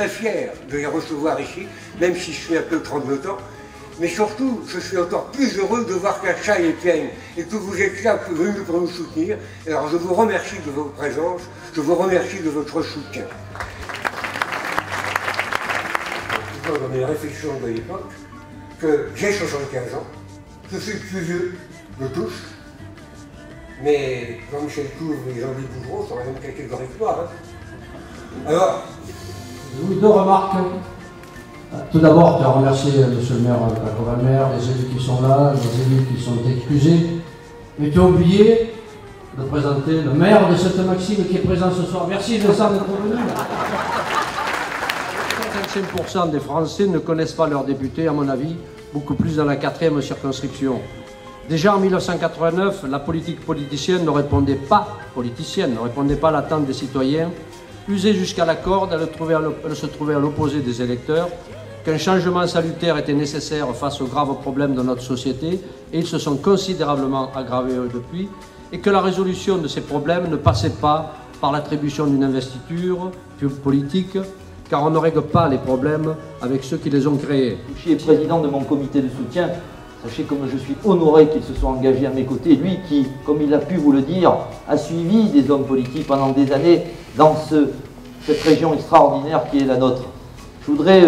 très fier de les recevoir ici, même si je suis un peu tremblotant. Mais surtout, je suis encore plus heureux de voir qu'un chat est plein et que vous êtes là venus pour nous soutenir. Alors je vous remercie de votre présence, je vous remercie de votre soutien. Dans mes réflexions de l'époque, que j'ai 75 ans, je suis le plus vieux de tous, mais Jean-Michel Couve et Jean-Louis Boudreau sont la même catégorie que moi. Alors, deux remarques. Tout d'abord, je tiens à remercier monsieur le maire Valmer, les élus qui sont là, les élus qui sont excusés, mais tu as oublié de présenter le maire de Sainte-Maxime qui est présent ce soir. Merci Vincent d'être venu. 55% des Français ne connaissent pas leurs députés, à mon avis, beaucoup plus dans la 4e circonscription. Déjà en 1989, la politique politicienne ne répondait pas à l'attente des citoyens. Usée jusqu'à la corde, elle se trouvait à l'opposé des électeurs, qu'un changement salutaire était nécessaire face aux graves problèmes de notre société, et ils se sont considérablement aggravés depuis, et que la résolution de ces problèmes ne passait pas par l'attribution d'une investiture politique, car on ne règle pas les problèmes avec ceux qui les ont créés. Je suis président de mon comité de soutien. Sachez comme je suis honoré qu'il se soit engagé à mes côtés, lui qui, comme il a pu vous le dire, a suivi des hommes politiques pendant des années dans cette région extraordinaire qui est la nôtre. Je voudrais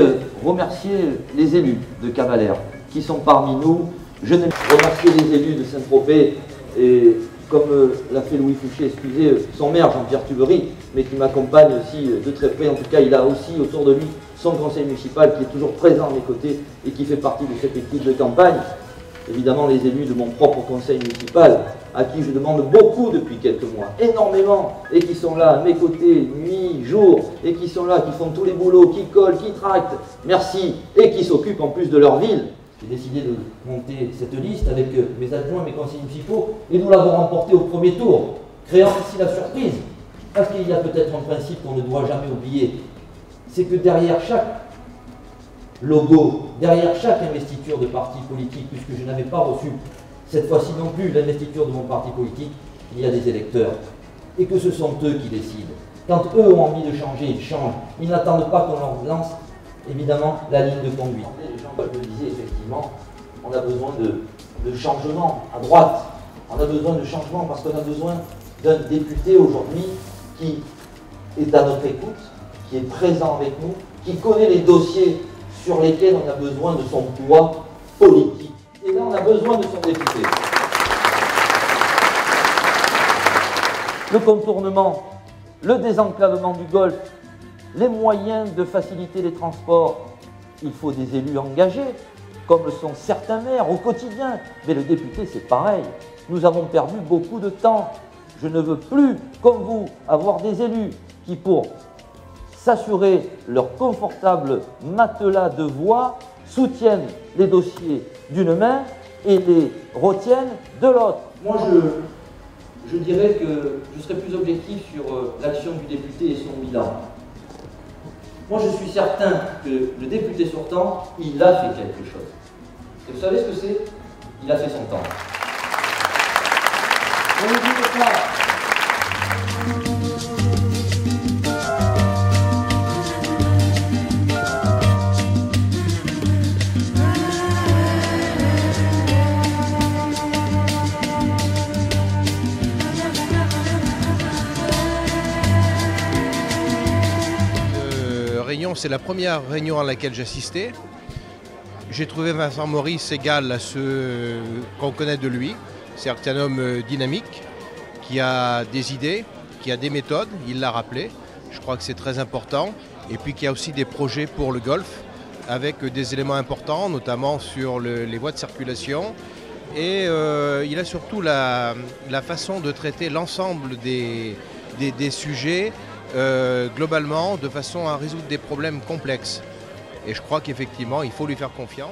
remercier les élus de Cavalère qui sont parmi nous. Je remercier les élus de Saint-Tropez et comme l'a fait Louis Fouché, excusez, son maire Jean-Pierre Tubery, mais qui m'accompagne aussi de très près. En tout cas, il a aussi autour de lui son conseil municipal qui est toujours présent à mes côtés et qui fait partie de cette équipe de campagne. Évidemment, les élus de mon propre conseil municipal, à qui je demande beaucoup depuis quelques mois, énormément, et qui sont là à mes côtés, nuit, jour, et qui sont là, qui font tous les boulots, qui collent, qui tractent, merci, et qui s'occupent en plus de leur ville. J'ai décidé de monter cette liste avec mes adjoints, mes conseillers municipaux, et nous l'avons remportée au premier tour, créant ainsi la surprise. Parce qu'il y a peut-être un principe qu'on ne doit jamais oublier, c'est que derrière chaque logo, derrière chaque investiture de parti politique, puisque je n'avais pas reçu cette fois-ci non plus l'investiture de mon parti politique, il y a des électeurs. Et que ce sont eux qui décident. Quand eux ont envie de changer, ils changent. Ils n'attendent pas qu'on leur lance, évidemment, la ligne de conduite. Je le disais, effectivement, on a besoin de changement à droite. On a besoin de changement parce qu'on a besoin d'un député aujourd'hui qui est à notre écoute, qui est présent avec nous, qui connaît les dossiers sur lesquels on a besoin de son poids politique. Et là, on a besoin de son député. Le contournement, le désenclavement du Golfe, les moyens de faciliter les transports. Il faut des élus engagés, comme le sont certains maires au quotidien. Mais le député, c'est pareil. Nous avons perdu beaucoup de temps. Je ne veux plus, comme vous, avoir des élus qui, pour s'assurer leur confortable matelas de voix, soutiennent les dossiers d'une main et les retiennent de l'autre. Moi, je dirais que je serais plus objectif sur l'action du député et son bilan. Moi, je suis certain que le député sortant, il a fait quelque chose. Et vous savez ce que c'est? Il a fait son temps. On ne dit pas. C'est la première réunion à laquelle j'assistais. J'ai trouvé Vincent Maurice égal à ceux qu'on connaît de lui. C'est un homme dynamique, qui a des idées, qui a des méthodes, il l'a rappelé. Je crois que c'est très important. Et puis qui a aussi des projets pour le Golfe, avec des éléments importants, notamment sur les voies de circulation. Et il a surtout la façon de traiter l'ensemble des sujets globalement, de façon à résoudre des problèmes complexes. Et je crois qu'effectivement, il faut lui faire confiance.